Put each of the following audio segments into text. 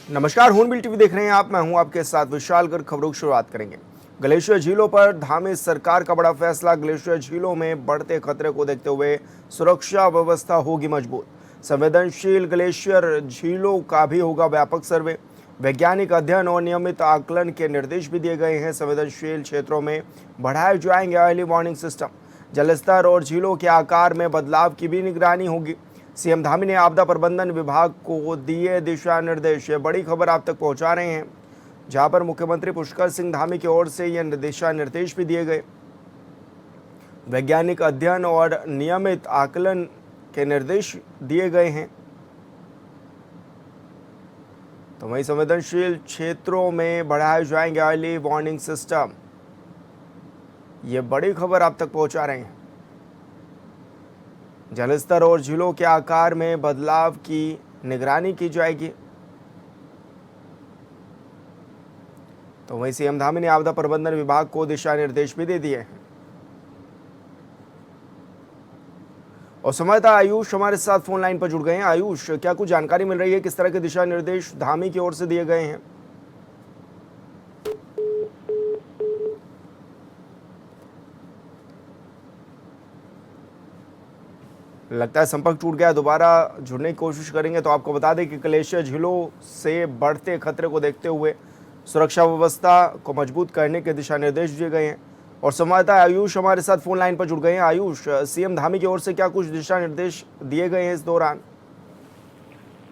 नमस्कार, हूनबिल टीवी देख रहे हैं आप। मैं हूं आपके साथ विशाल। कर खबरों की शुरुआत करेंगे। ग्लेशियर झीलों पर धामी सरकार का बड़ा फैसला। ग्लेशियर झीलों में बढ़ते खतरे को देखते हुए सुरक्षा व्यवस्था होगी मजबूत। संवेदनशील ग्लेशियर झीलों का भी होगा व्यापक सर्वे। वैज्ञानिक अध्ययन और नियमित आकलन के निर्देश भी दिए गए हैं। संवेदनशील क्षेत्रों में बढ़ाए जाएंगे अर्ली वार्निंग सिस्टम। जलस्तर और झीलों के आकार में बदलाव की भी निगरानी होगी। सीएम धामी ने आपदा प्रबंधन विभाग को दिए दिशा निर्देश। ये बड़ी खबर आप तक पहुंचा रहे हैं, जहां पर मुख्यमंत्री पुष्कर सिंह धामी की ओर से ये दिशा निर्देश भी दिए गए। वैज्ञानिक अध्ययन और नियमित आकलन के निर्देश दिए गए हैं। तो वहीं संवेदनशील क्षेत्रों में बढ़ाए जाएंगे अर्ली वार्निंग सिस्टम। ये बड़ी खबर आप तक पहुंचा रहे हैं। जलस्तर और झीलों के आकार में बदलाव की निगरानी की जाएगी। तो वहीं सीएम धामी ने आपदा प्रबंधन विभाग को दिशा निर्देश भी दे दिए हैं। और संवाददाता आयुष हमारे साथ फोन लाइन पर जुड़ गए हैं। आयुष, क्या कुछ जानकारी मिल रही है, किस तरह के दिशा निर्देश धामी की ओर से दिए गए हैं? लगता है संपर्क टूट गया, दोबारा जुड़ने की कोशिश करेंगे। तो आपको बता दें कि ग्लेशियर झीलों से बढ़ते खतरे को देखते हुए सुरक्षा व्यवस्था को मजबूत करने के दिशा निर्देश दिए गए हैं। और संवाददाता आयुष हमारे साथ फोन लाइन पर जुड़ गए हैं। आयुष, सीएम धामी की ओर से क्या कुछ दिशा निर्देश दिए गए हैं इस दौरान?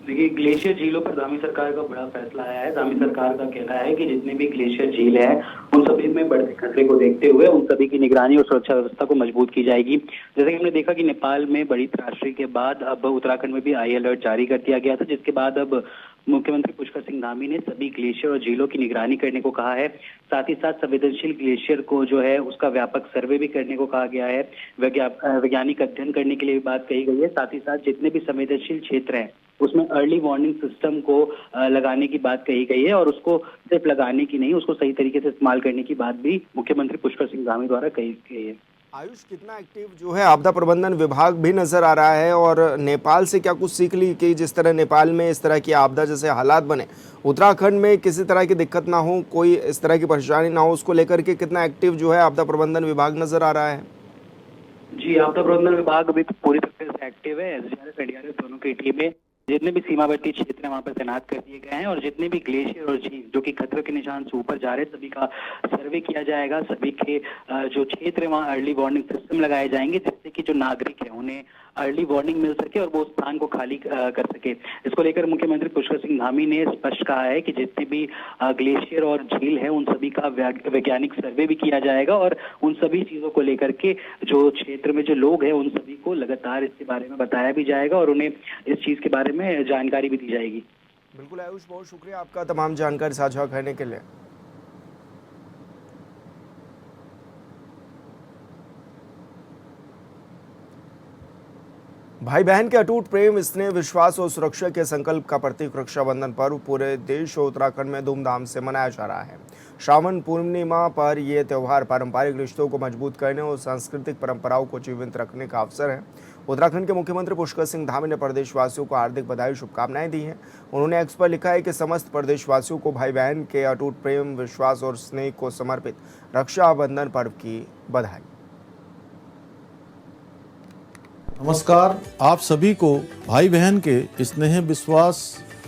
देखिए, ग्लेशियर झीलों पर धामी सरकार का बड़ा फैसला आया है। धामी सरकार का कहना है कि जितने भी ग्लेशियर झील है उन सभी में बढ़ते खतरे को देखते हुए उन सभी की निगरानी और सुरक्षा व्यवस्था को मजबूत की जाएगी। जैसे कि हमने देखा कि नेपाल में बड़ी त्रासदी के बाद अब उत्तराखंड में भी हाई अलर्ट जारी कर दिया गया था, जिसके बाद अब मुख्यमंत्री पुष्कर सिंह धामी ने सभी ग्लेशियर और झीलों की निगरानी करने को कहा है। साथ ही साथ संवेदनशील ग्लेशियर को जो है उसका व्यापक सर्वे भी करने को कहा गया है। वैज्ञानिक अध्ययन करने के लिए बात कही गई है। साथ ही साथ जितने भी संवेदनशील क्षेत्र हैं उसमें अर्ली वार्निंग सिस्टम को लगाने की बात कही गई है। और उसको सिर्फ लगाने की नहीं, उसको सही तरीके से इस्तेमाल करने की बात भी मुख्यमंत्री पुष्कर सिंह धामी द्वारा कही गई है। आयुष, कितना एक्टिव जो है आपदा प्रबंधन विभाग भी नजर आ रहा है, और नेपाल से क्या कुछ सीख ली कि जिस तरह नेपाल में इस तरह की आपदा जैसे हालात बने, उत्तराखंड में किसी तरह की दिक्कत ना हो, कोई इस तरह की परेशानी ना हो, उसको लेकर के कितना एक्टिव जो है आपदा प्रबंधन विभाग नजर आ रहा है? जी, आपदा प्रबंधन विभाग अभी तो पूरी तरह से एक्टिव है। एसडीआरएफ एनडीआरएफ दोनों की टीमें जितने भी सीमावर्ती क्षेत्र हैं वहां पर तैनात कर दिए गए हैं। और जितने भी ग्लेशियर और झील जो कि खतरे के निशान से ऊपर जा रहे हैं सभी का सर्वे किया जाएगा। सभी के जो क्षेत्र है वहाँ अर्ली वार्निंग सिस्टम लगाए जाएंगे, जिससे कि जो नागरिक है उन्हें अर्ली वार्निंग मिल सके और वो स्थान को खाली कर सके। इसको लेकर मुख्यमंत्री पुष्कर सिंह धामी ने स्पष्ट कहा है कि जितने भी ग्लेशियर और झील है उन सभी का वैज्ञानिक सर्वे भी किया जाएगा। और उन सभी चीजों को लेकर के जो क्षेत्र में जो लोग हैं उन सभी को लगातार इसके बारे में बताया भी जाएगा और उन्हें इस चीज के बारे में जानकारी भी दी जाएगी। बिल्कुल आयुष, बहुत शुक्रिया आपका तमाम जानकारी साझा करने के लिए। भाई बहन के अटूट प्रेम, स्नेह, विश्वास और सुरक्षा के संकल्प का प्रतीक रक्षाबंधन पर्व पूरे देश और उत्तराखंड में धूमधाम से मनाया जा रहा है। श्रावण पूर्णिमा पर यह त्यौहार पारंपरिक रिश्तों को मजबूत करने और सांस्कृतिक परंपराओं को जीवित रखने का अवसर है। उत्तराखंड के मुख्यमंत्री पुष्कर सिंह धामी ने प्रदेशवासियों को हार्दिक बधाई, शुभकामनाएं दी हैं। उन्होंने एक्स पर लिखा है कि समस्त प्रदेशवासियों को भाई बहन के अटूट प्रेम, विश्वास और स्नेह को समर्पित रक्षाबंधन पर्व की बधाई। नमस्कार, आप सभी को भाई बहन के स्नेह, विश्वास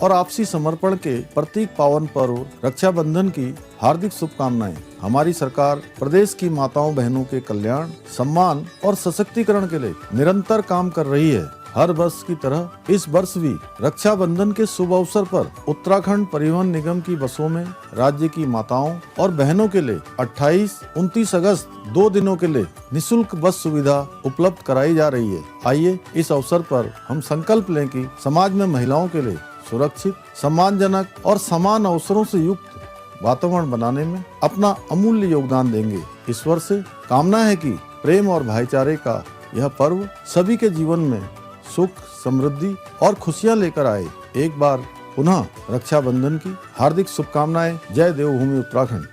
और आपसी समर्पण के प्रतीक पावन पर्व रक्षाबंधन की हार्दिक शुभकामनाएं। हमारी सरकार प्रदेश की माताओं बहनों के कल्याण, सम्मान और सशक्तिकरण के लिए निरंतर काम कर रही है। हर वर्ष की तरह इस वर्ष भी रक्षाबंधन के शुभ अवसर पर उत्तराखंड परिवहन निगम की बसों में राज्य की माताओं और बहनों के लिए 28-29 अगस्त 2 दिनों के लिए निशुल्क बस सुविधा उपलब्ध कराई जा रही है। आइए इस अवसर पर हम संकल्प लें कि समाज में महिलाओं के लिए सुरक्षित, सम्मानजनक और समान अवसरों से युक्त वातावरण बनाने में अपना अमूल्य योगदान देंगे। ईश्वर से कामना है कि प्रेम और भाईचारे का यह पर्व सभी के जीवन में सुख, समृद्धि और खुशियां लेकर आए। एक बार पुनः रक्षाबंधन की हार्दिक शुभकामनाएं। जय देवभूमि उत्तराखंड।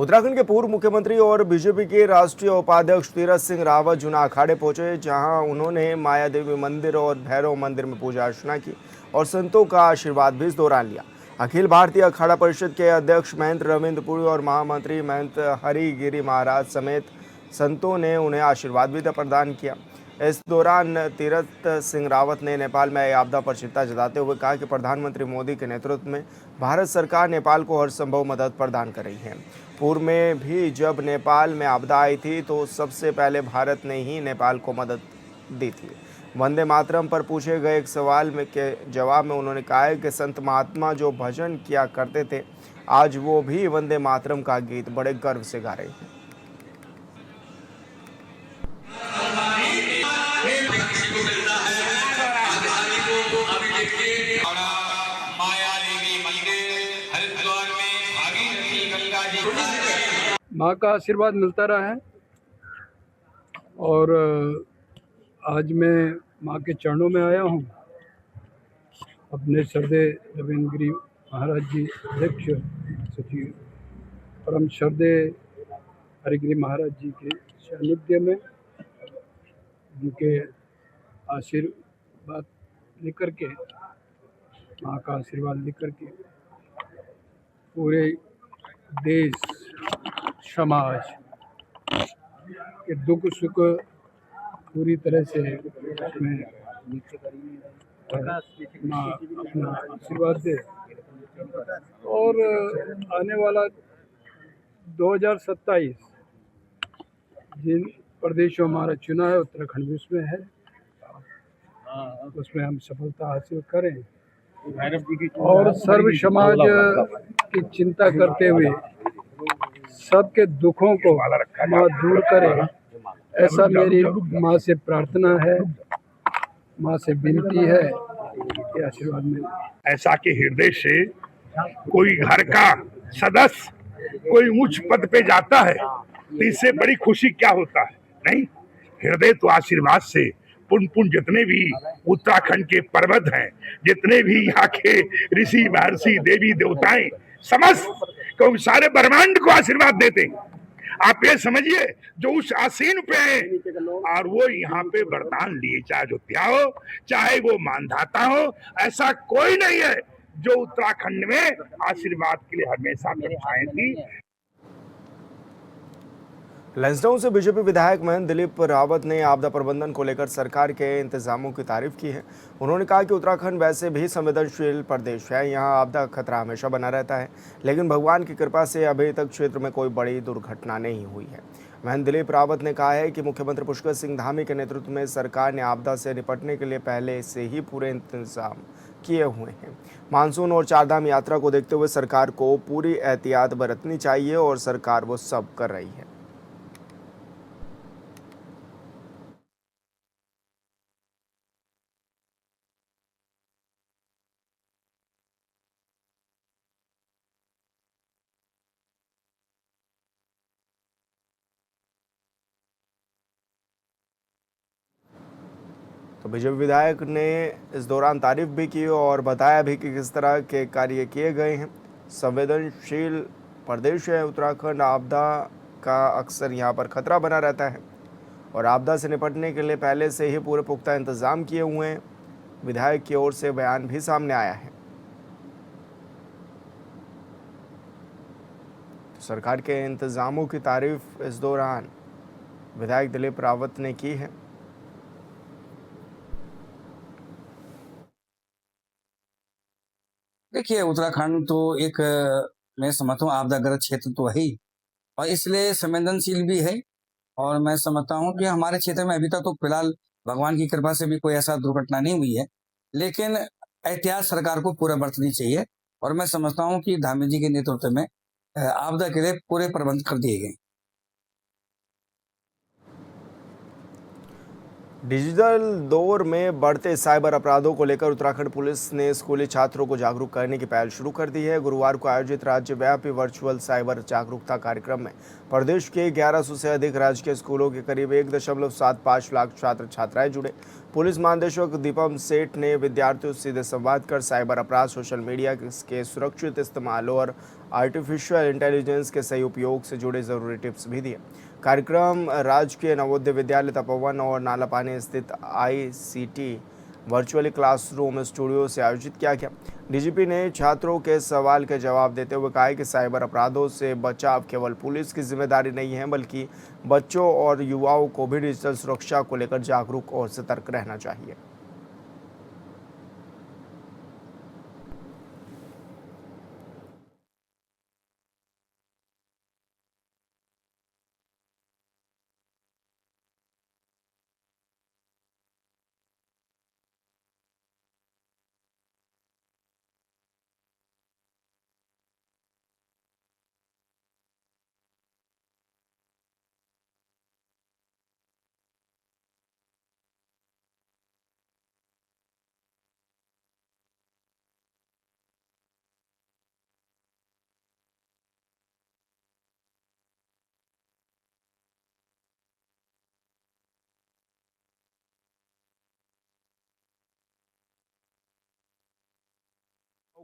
उत्तराखंड के पूर्व मुख्यमंत्री और बीजेपी के राष्ट्रीय उपाध्यक्ष तीरथ सिंह रावत जूना अखाड़े पहुंचे, जहां उन्होंने माया देवी मंदिर और भैरव मंदिर में पूजा अर्चना की और संतों का आशीर्वाद भी इस दौरान लिया। अखिल भारतीय अखाड़ा परिषद के अध्यक्ष महंत रविंद्रपुरी और महामंत्री महंत हरिगिरी महाराज समेत संतों ने उन्हें आशीर्वाद भी प्रदान किया। इस दौरान तीरथ सिंह रावत ने नेपाल में आई आपदा पर चिंता जताते हुए कहा कि प्रधानमंत्री मोदी के नेतृत्व में भारत सरकार नेपाल को हर संभव मदद प्रदान कर रही है। पूर्व में भी जब नेपाल में आपदा आई थी तो सबसे पहले भारत ने ही नेपाल को मदद दी थी। वंदे मातरम पर पूछे गए एक सवाल में के जवाब में उन्होंने कहा है कि संत महात्मा जो भजन किया करते थे, आज वो भी वंदे मातरम का गीत बड़े गर्व से गा रहे हैं। माँ का आशीर्वाद मिलता रहा है और आज मैं माँ के चरणों में आया हूँ। अपने श्रद्धेय रविंद्रगिरी महाराज जी अध्यक्ष सचिव परम श्रद्धेय हरिगिरी महाराज जी के सानिध्य में उनके आशीर्वाद लेकर के, माँ का आशीर्वाद लेकर के पूरे देश समाज के दुख सुख पूरी तरह से उसमें माँ अपना आशीर्वाद दे और आने वाला 2027 जिन प्रदेशों हमारा चुना है, उत्तराखंड भी उसमें है, उसमें हम सफलता हासिल करें और सर्व समाज की चिंता करते हुए सबके दुखों को माँ दूर करे, ऐसा मेरी माँ से प्रार्थना है, माँ से विनती है कि आशीर्वाद मिले। ऐसा कि हृदय से कोई घर का सदस्य कोई उच्च पद पे जाता है तो इससे बड़ी खुशी क्या होता है? नहीं, हृदय तो आशीर्वाद से पुन पुन जितने भी उत्तराखंड के पर्वत हैं, जितने भी यहाँ के ऋषि महर्षि देवी देवताएं समस्त को सारे ब्रह्मांड को आशीर्वाद देते। आप ये समझिए जो उस आसीन पे है और वो यहाँ पे वरदान लिए, चाहे ज्योतिया हो चाहे वो मानधाता हो, ऐसा कोई नहीं है जो उत्तराखंड में आशीर्वाद के लिए हमेशा कक्षाएं थी। लंसडाउन से बीजेपी विधायक महंत दिलीप रावत ने आपदा प्रबंधन को लेकर सरकार के इंतजामों की तारीफ की है। उन्होंने कहा कि उत्तराखंड वैसे भी संवेदनशील प्रदेश है, यहाँ आपदा का खतरा हमेशा बना रहता है, लेकिन भगवान की कृपा से अभी तक क्षेत्र में कोई बड़ी दुर्घटना नहीं हुई है। महंत दिलीप रावत ने कहा है कि मुख्यमंत्री पुष्कर सिंह धामी के नेतृत्व में सरकार ने आपदा से निपटने के लिए पहले से ही पूरे इंतजाम किए हुए हैं। मानसून और चारधाम यात्रा को देखते हुए सरकार को पूरी एहतियात बरतनी चाहिए और सरकार वो सब कर रही है। तो बीजेपी विधायक ने इस दौरान तारीफ भी की और बताया भी कि किस तरह के कार्य किए गए हैं। संवेदनशील प्रदेश है उत्तराखंड, आपदा का अक्सर यहाँ पर खतरा बना रहता है और आपदा से निपटने के लिए पहले से ही पूरे पुख्ता इंतजाम किए हुए हैं। विधायक की ओर से बयान भी सामने आया है। सरकार के इंतजामों की तारीफ इस दौरान विधायक दिलीप रावत ने की है। देखिए, उत्तराखंड तो एक मैं समझता हूँ आपदाग्रस्त क्षेत्र तो है ही और इसलिए संवेदनशील भी है और मैं समझता हूँ कि हमारे क्षेत्र में अभी तक तो फिलहाल भगवान की कृपा से भी कोई ऐसा दुर्घटना नहीं हुई है, लेकिन एहतियात सरकार को पूरा बरतनी चाहिए और मैं समझता हूँ कि धामी जी के नेतृत्व में आपदा के लिए पूरे प्रबंध कर दिए गए। डिजिटल दौर में बढ़ते साइबर अपराधों को लेकर उत्तराखंड पुलिस ने स्कूली छात्रों को जागरूक करने की पहल शुरू कर दी है। गुरुवार को आयोजित राज्यव्यापी वर्चुअल साइबर जागरूकता कार्यक्रम में प्रदेश के 1100 से अधिक राजकीय स्कूलों के करीब 1.75 लाख छात्र छात्राएं जुड़े। पुलिस महानिदेशक दीपम सेठ ने विद्यार्थियों से सीधे संवाद कर साइबर अपराध, सोशल मीडिया के सुरक्षित इस्तेमाल और आर्टिफिशियल इंटेलिजेंस के सही उपयोग से जुड़े जरूरी टिप्स भी दिए। कार्यक्रम राजकीय नवोदय विद्यालय तपोवन और नालापानी स्थित ICT वर्चुअली क्लासरूम स्टूडियो से आयोजित किया गया। डीजीपी ने छात्रों के सवाल के जवाब देते हुए कहा कि साइबर अपराधों से बचाव केवल पुलिस की जिम्मेदारी नहीं है, बल्कि बच्चों और युवाओं को भी डिजिटल सुरक्षा को लेकर जागरूक और सतर्क रहना चाहिए।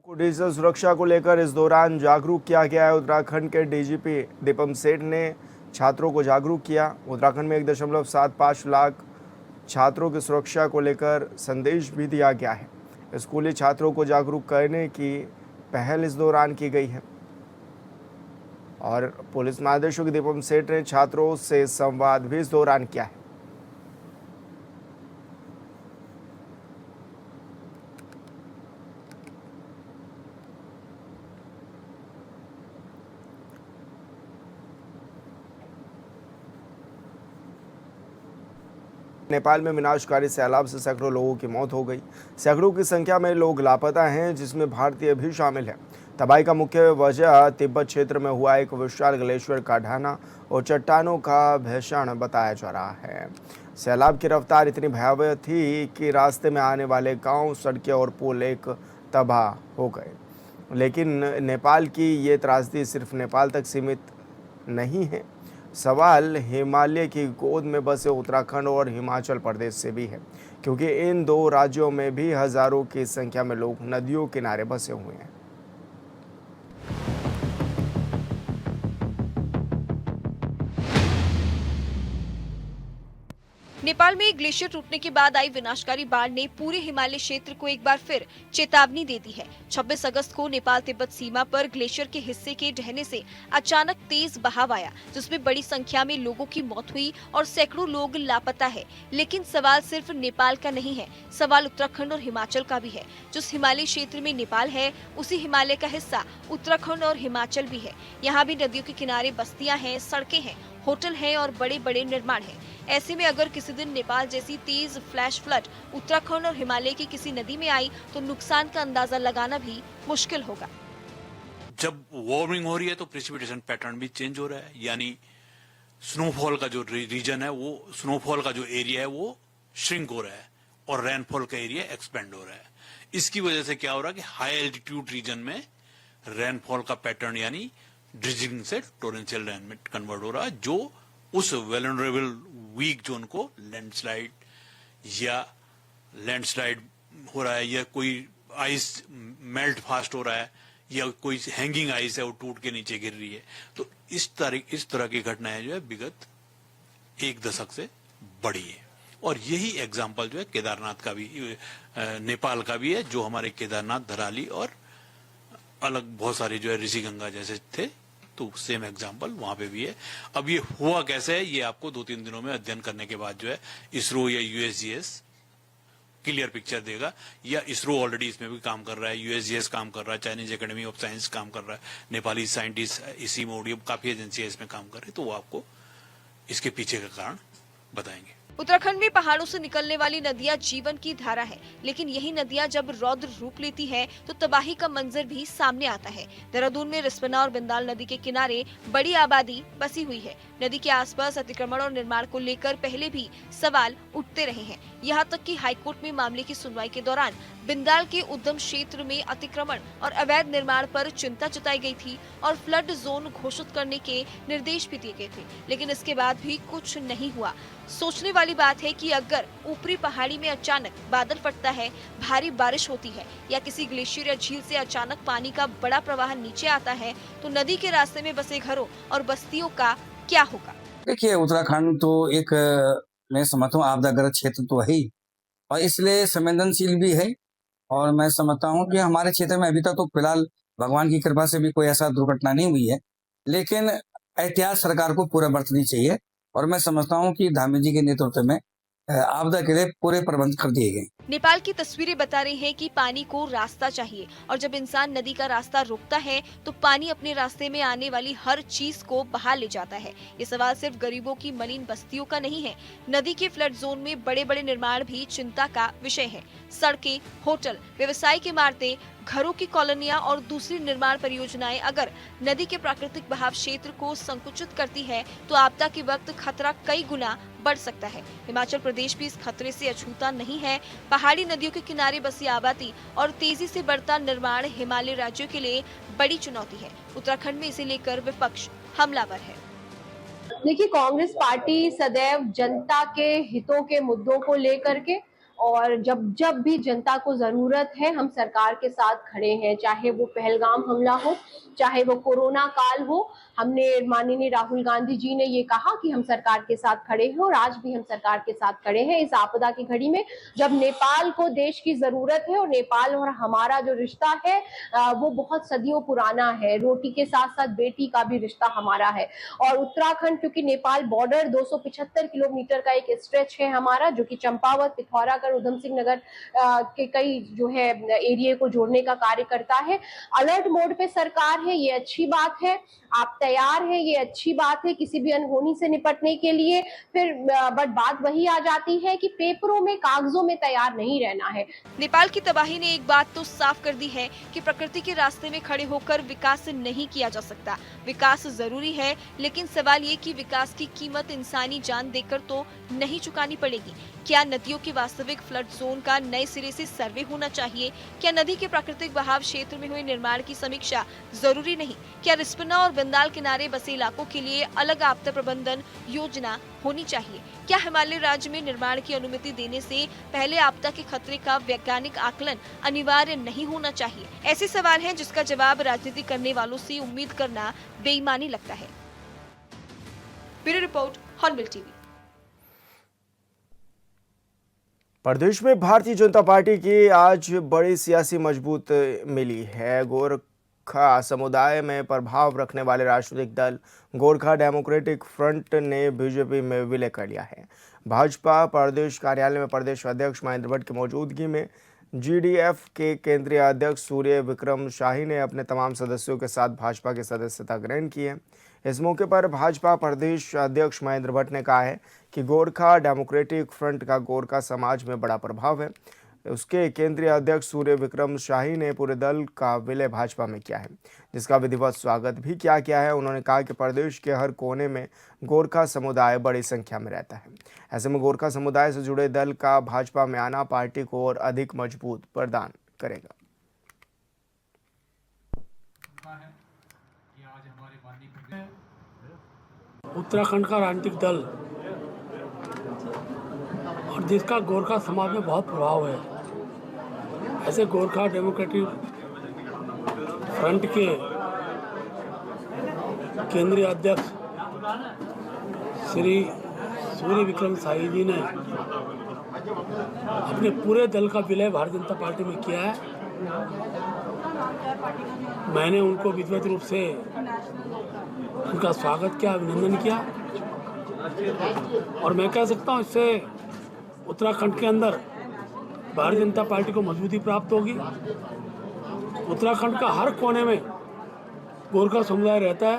को डिजिटल सुरक्षा को लेकर इस दौरान जागरूक किया गया है। उत्तराखंड के डीजीपी दीपम सेठ ने छात्रों को जागरूक किया। उत्तराखंड में 1.75 लाख छात्रों की सुरक्षा को लेकर संदेश भी दिया गया है। स्कूली छात्रों को जागरूक करने की पहल इस दौरान की गई है और पुलिस महानिदेशक दीपम सेठ ने छात्रों से संवाद भी इस दौरान किया है। नेपाल में विनाशकारी सैलाब से सैकड़ों लोगों की मौत हो गई। सैकड़ों की संख्या में लोग लापता हैं, जिसमें भारतीय भी शामिल है। तबाही का मुख्य वजह तिब्बत क्षेत्र में हुआ एक विशाल ग्लेशियर का ढहना और चट्टानों का भीषण बताया जा रहा है। सैलाब की रफ्तार इतनी भयावह थी कि रास्ते में आने वाले गांव, सड़कें और पुल एक तबाह हो गए। लेकिन नेपाल की ये त्रासदी सिर्फ नेपाल तक सीमित नहीं है। सवाल हिमालय की गोद में बसे उत्तराखंड और हिमाचल प्रदेश से भी है, क्योंकि इन दो राज्यों में भी हजारों की संख्या में लोग नदियों किनारे बसे हुए हैं। नेपाल में ग्लेशियर टूटने के बाद आई विनाशकारी बाढ़ ने पूरे हिमालय क्षेत्र को एक बार फिर चेतावनी दे दी है। 26 अगस्त को नेपाल तिब्बत सीमा पर ग्लेशियर के हिस्से के ढहने से अचानक तेज बहाव आया, जिसमें बड़ी संख्या में लोगों की मौत हुई और सैकड़ों लोग लापता है। लेकिन सवाल सिर्फ नेपाल का नहीं है, सवाल उत्तराखंड और हिमाचल का भी है। जिस हिमालय क्षेत्र में नेपाल है, उसी हिमालय का हिस्सा उत्तराखंड और हिमाचल भी है। यहाँ भी नदियों के किनारे बस्तियां हैं, सड़कें हैं, होटल हैं और बड़े बड़े निर्माण हैं। ऐसे में अगर किसी दिन नेपाल जैसी तेज फ्लैश फ्लड उत्तराखंड और हिमालय की किसी नदी में आई तो नुकसान का अंदाजा लगाना भी मुश्किल होगा। जब वार्मिंग हो रही है तो प्रेसिपिटेशन पैटर्न भी चेंज हो रहा है, यानी स्नोफॉल का जो रीजन है, वो स्नोफॉल का जो एरिया है वो श्रिंक हो रहा है और रेनफॉल का एरिया एक्सपेंड हो रहा है। इसकी वजह से क्या हो रहा है कि हाई एल्टीट्यूड रीजन में रेनफॉल का पैटर्न यानी ड्रिजिंग से टोरेंशियल रेन में कन्वर्ट हो रहा है, जो उस वेलनरेबल वीक जोन को लैंडस्लाइड हो रहा है, या कोई आइस मेल्ट फास्ट हो रहा है, या कोई हैंगिंग आइस है वो टूट के नीचे गिर रही है। तो इस तरह की घटनाएं जो है विगत एक दशक से बढ़ी है। और यही एग्जाम्पल जो है केदारनाथ का भी, नेपाल का भी है, जो हमारे केदारनाथ, धराली और अलग बहुत सारे जो है ऋषिगंगा जैसे थे, तो सेम एग्जाम्पल वहां पे भी है। अब ये हुआ कैसे है, ये आपको 2-3 दिनों में अध्ययन करने के बाद जो है इसरो या USGS क्लियर पिक्चर देगा, या इसरो ऑलरेडी इसमें भी काम कर रहा है, USGS काम कर रहा है, चाइनीज एकेडमी ऑफ साइंस काम कर रहा है, नेपाली साइंटिस्ट इसी में काफी एजेंसियां इसमें काम कर रही है, तो वो आपको इसके पीछे का कारण बताएंगे। उत्तराखंड में पहाड़ों से निकलने वाली नदियां जीवन की धारा है, लेकिन यही नदियां जब रौद्र रूप लेती हैं, तो तबाही का मंजर भी सामने आता है। देहरादून में रिस्पना और बिंदाल नदी के किनारे बड़ी आबादी बसी हुई है। नदी के आसपास अतिक्रमण और निर्माण को लेकर पहले भी सवाल उठते रहे हैं। यहाँ तक कि हाईकोर्ट में मामले की सुनवाई के दौरान बिंदाल के उद्गम क्षेत्र में अतिक्रमण और अवैध निर्माण पर चिंता जताई गई थी और फ्लड जोन घोषित करने के निर्देश भी दिए गए थे, लेकिन इसके बाद भी कुछ नहीं हुआ। सोचने वाली वाली बात है कि अगर ऊपरी पहाड़ी में अचानक बादल फटता है, भारी बारिश होती है या किसी ग्लेशियर या झील से अचानक पानी का बड़ा प्रवाह नीचे आता है, तो नदी के रास्ते में बसे घरों और बस्तियों का क्या होगा? देखिए, उत्तराखंड तो एक मैं समझता हूँ आपदाग्रस्त क्षेत्र तो है ही, और इसलिए संवेदनशील भी है। और मैं समझता हूँ कि हमारे क्षेत्र में अभी तक तो फिलहाल भगवान की कृपा से भी कोई ऐसा दुर्घटना नहीं हुई है, लेकिन एहतियात सरकार को पूरा बरतनी चाहिए। और मैं समझता हूँ कि धामी जी के नेतृत्व में आपदा के लिए पूरे प्रबंध कर दिए गए। नेपाल की तस्वीरें बता रही हैं कि पानी को रास्ता चाहिए और जब इंसान नदी का रास्ता रोकता है तो पानी अपने रास्ते में आने वाली हर चीज को बहा ले जाता है। ये सवाल सिर्फ गरीबों की मलिन बस्तियों का नहीं है। नदी के फ्लड जोन में बड़े बड़े निर्माण भी चिंता का विषय है। सड़कें, होटल, व्यवसाय के इमारतें, घरों की कॉलोनियां और दूसरी निर्माण परियोजनाएं अगर नदी के प्राकृतिक बहाव क्षेत्र को संकुचित करती है तो आपदा के वक्त खतरा कई गुना बढ़ सकता है। हिमाचल प्रदेश भी इस खतरे से अछूता नहीं है। पहाड़ी नदियों के किनारे बसी आबादी और तेजी से बढ़ता निर्माण हिमालय राज्यों के लिए बड़ी चुनौती है। उत्तराखंड में इसे लेकर विपक्ष हमलावर है। देखिए, कांग्रेस पार्टी सदैव जनता के हितों के मुद्दों को लेकर के और जब भी जनता को जरूरत है हम सरकार के साथ खड़े हैं। चाहे वो पहलगाम हमला हो, चाहे वो कोरोना काल हो, हमने माननीय राहुल गांधी जी ने ये कहा कि हम सरकार के साथ खड़े हैं और आज भी हम सरकार के साथ खड़े हैं। इस आपदा की घड़ी में जब नेपाल को देश की जरूरत है और नेपाल और हमारा जो रिश्ता है वो बहुत सदियों पुराना है। रोटी के साथ साथ बेटी का भी रिश्ता हमारा है। और उत्तराखंड, क्योंकि नेपाल बॉर्डर 275 किलोमीटर का एक स्ट्रेच है हमारा, जो कि चंपावत, पिथौरागढ़, उधम सिंह नगर के कई जो है एरिया को जोड़ने का कार्य करता है। अलर्ट मोड पे सरकार है, ये अच्छी बात है। आप तैयार हैं, ये अच्छी बात है किसी भी अनहोनी से निपटने के लिए। फिर बट बात वही आ जाती है कि पेपरों में, कागजों में तैयार नहीं रहना है। नेपाल की तबाही ने एक बात तो साफ कर दी है कि प्रकृति के रास्ते में खड़े होकर विकास नहीं किया जा सकता। विकास जरूरी है, लेकिन सवाल ये कि विकास की कीमत इंसानी जान देकर तो नहीं चुकानी पड़ेगी। क्या नदियों के वास्तविक फ्लड जोन का नए सिरे से सर्वे होना चाहिए? क्या नदी के प्राकृतिक बहाव क्षेत्र में हुए निर्माण की समीक्षा जरूरी नहीं? क्या रिस्पना और बंदाल किनारे बसे इलाकों के लिए अलग आपदा प्रबंधन योजना होनी चाहिए? क्या हिमालय राज्य में निर्माण की अनुमति देने से पहले आपदा के खतरे का वैज्ञानिक आकलन अनिवार्य नहीं होना चाहिए? ऐसे सवाल हैं जिसका जवाब राजनीति करने वालों से उम्मीद करना बेईमानी लगता है। Bureau report, Hornbill TV. प्रदेश में भारतीय जनता पार्टी की आज बड़ी सियासी मजबूत मिली है। गोरखा समुदाय में प्रभाव रखने वाले राजनीतिक दल गोरखा डेमोक्रेटिक फ्रंट ने बीजेपी में विलय कर लिया है। भाजपा प्रदेश कार्यालय में प्रदेश अध्यक्ष महेंद्र भट्ट की मौजूदगी में जीडीएफ के केंद्रीय अध्यक्ष सूर्य विक्रम शाही ने अपने तमाम सदस्यों के साथ भाजपा की सदस्यता ग्रहण की है। इस मौके पर भाजपा प्रदेश अध्यक्ष महेंद्र भट्ट ने कहा है कि गोरखा डेमोक्रेटिक फ्रंट का गोरखा समाज में बड़ा प्रभाव है। उसके केंद्रीय अध्यक्ष सूर्य विक्रम शाही ने पूरे दल का विलय भाजपा में किया है, जिसका विधिवत स्वागत भी किया गया है। उन्होंने कहा कि प्रदेश के हर कोने में गोरखा समुदाय बड़ी संख्या में रहता है। ऐसे में गोरखा समुदाय से जुड़े दल का भाजपा में आना पार्टी को और अधिक मजबूत प्रदान करेगा। उत्तराखंड का राजनीतिक दल और जिसका गोरखा समाज में बहुत प्रभाव है, ऐसे गोरखा डेमोक्रेटिक फ्रंट के केंद्रीय अध्यक्ष श्री सूर्य विक्रम शाही जी ने अपने पूरे दल का विलय भारतीय जनता पार्टी में किया है। मैंने उनको विधिवत रूप से उनका स्वागत किया, अभिनंदन किया और मैं कह सकता हूँ इससे उत्तराखंड के अंदर भारतीय जनता पार्टी को मजबूती प्राप्त होगी। उत्तराखंड का हर कोने में गोरखा समुदाय रहता है।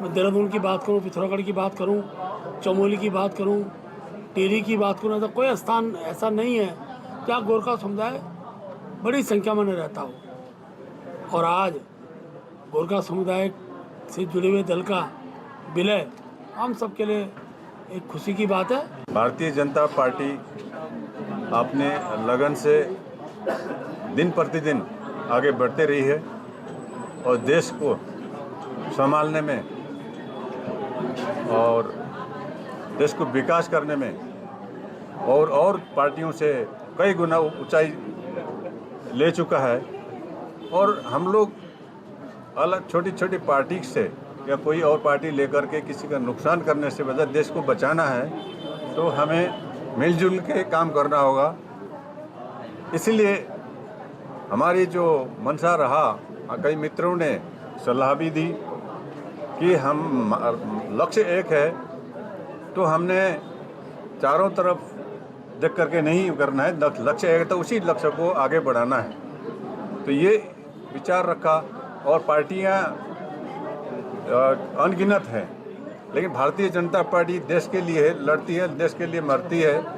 मैं देहरादून की बात करूँ, पिथौरागढ़ की बात करूँ, चमोली की बात करूँ, टिहरी की बात करूँ, ऐसा कोई स्थान ऐसा नहीं है जहाँ गोरखा समुदाय बड़ी संख्या में रहता हो। और आज गोरखा समुदाय से जुड़े हुए दल का विलय हम सब के लिए एक खुशी की बात है। भारतीय जनता पार्टी अपने लगन से दिन प्रतिदिन आगे बढ़ते रही है और देश को संभालने में और देश को विकास करने में और पार्टियों से कई गुना ऊंचाई ले चुका है। और हम लोग अलग छोटी छोटी पार्टी से या कोई और पार्टी लेकर के किसी का नुकसान करने से बजाय देश को बचाना है तो हमें मिलजुल के काम करना होगा। इसलिए हमारी जो मंशा रहा, कई मित्रों ने सलाह भी दी कि हम लक्ष्य एक है तो हमने चारों तरफ देख करके नहीं करना है, लक्ष्य एक है तो उसी लक्ष्य को आगे बढ़ाना है। तो ये विचार रखा और पार्टियां अनगिनत हैं, लेकिन भारतीय जनता पार्टी देश के लिए लड़ती है, देश के लिए मरती है।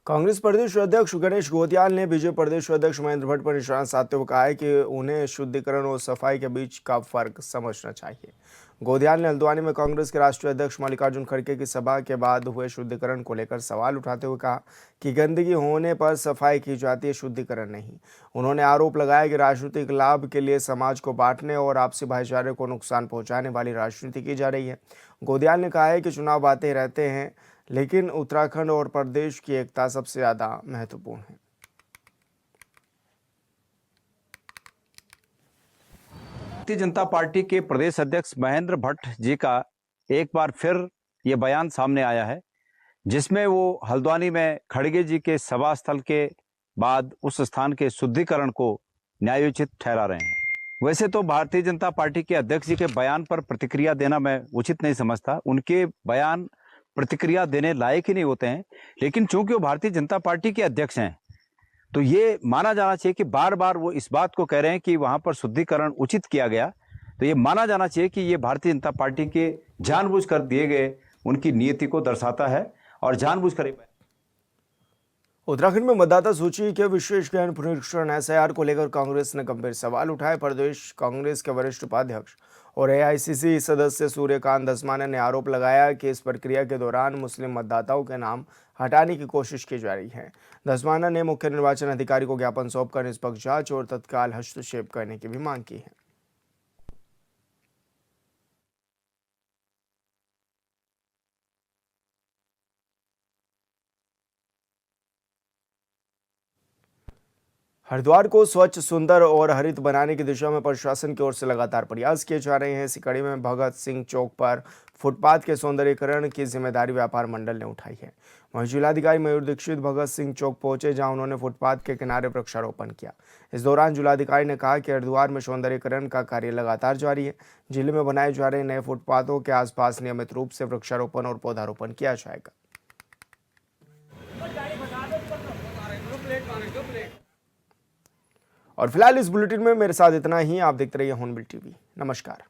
कांग्रेस प्रदेश अध्यक्ष गणेश गोदियाल ने बीजेपी प्रदेश अध्यक्ष महेंद्र भट्ट पर निशाना साधते हुए कहा है कि उन्हें शुद्धिकरण और सफाई के बीच का फर्क समझना चाहिए। गोदियाल ने हल्द्वानी में कांग्रेस के राष्ट्रीय अध्यक्ष मल्लिकार्जुन खड़गे की सभा के बाद हुए शुद्धिकरण को लेकर सवाल उठाते हुए कहा कि गंदगी होने पर सफाई की जाती है, शुद्धिकरण नहीं। उन्होंने आरोप लगाया कि राजनीतिक लाभ के लिए समाज को बांटने और आपसी भाईचारे को नुकसान पहुंचाने वाली राजनीति की जा रही है। गोदियाल ने कहा है कि चुनाव आते रहते हैं, लेकिन उत्तराखंड और प्रदेश की एकता सबसे ज्यादा महत्वपूर्ण है। भारतीय जनता पार्टी के प्रदेश अध्यक्ष महेंद्र भट्ट जी का एक बार फिर ये बयान सामने आया है, जिसमें वो हल्द्वानी में खड़गे जी के सभा स्थल के बाद उस स्थान के शुद्धिकरण को न्यायोचित ठहरा रहे हैं। वैसे तो भारतीय जनता पार्टी के अध्यक्ष जी के बयान पर प्रतिक्रिया देना मैं उचित नहीं समझता, उनके बयान प्रतिक्रिया देने लायक ही नहीं होते हैं, लेकिन चूंकि वो भारतीय जनता पार्टी के अध्यक्ष हैं तो ये माना जाना चाहिए कि बार बार वो इस बात को कह रहे हैं कि वहां पर शुद्धिकरण उचित किया गया, तो ये माना जाना चाहिए कि ये भारतीय जनता पार्टी के जानबूझकर दिए गए उनकी नीति को दर्शाता है और जानबूझकर। उत्तराखंड में मतदाता सूची के विशेष गहन पुनरीक्षण SIR को लेकर कांग्रेस ने गंभीर सवाल उठाए। प्रदेश कांग्रेस के वरिष्ठ उपाध्यक्ष और AICC सदस्य सूर्यकांत धस्माना ने आरोप लगाया कि इस प्रक्रिया के दौरान मुस्लिम मतदाताओं के नाम हटाने की कोशिश की जा रही है। धस्माना ने मुख्य निर्वाचन अधिकारी को ज्ञापन सौंपकर निष्पक्ष जांच और तत्काल हस्तक्षेप करने की भी मांग की है। हरिद्वार को स्वच्छ, सुंदर और हरित बनाने की दिशा में प्रशासन की ओर से लगातार प्रयास किए जा रहे हैं। इसी कड़ी में भगत सिंह चौक पर फुटपाथ के सौंदर्यीकरण की जिम्मेदारी व्यापार मंडल ने उठाई है। वहीं जिलाधिकारी मयूर दीक्षित भगत सिंह चौक पहुंचे, जहां उन्होंने फुटपाथ के किनारे वृक्षारोपण किया। इस दौरान जिलाधिकारी ने कहा कि हरिद्वार में सौंदर्यीकरण का कार्य लगातार जारी है। जिले में बनाए जा रहे नए फुटपाथों के आसपास नियमित रूप से वृक्षारोपण और पौधारोपण किया जाएगा। और फिलहाल इस बुलेटिन में मेरे साथ इतना ही। आप देखते रहिए हॉर्नबिल टीवी। नमस्कार।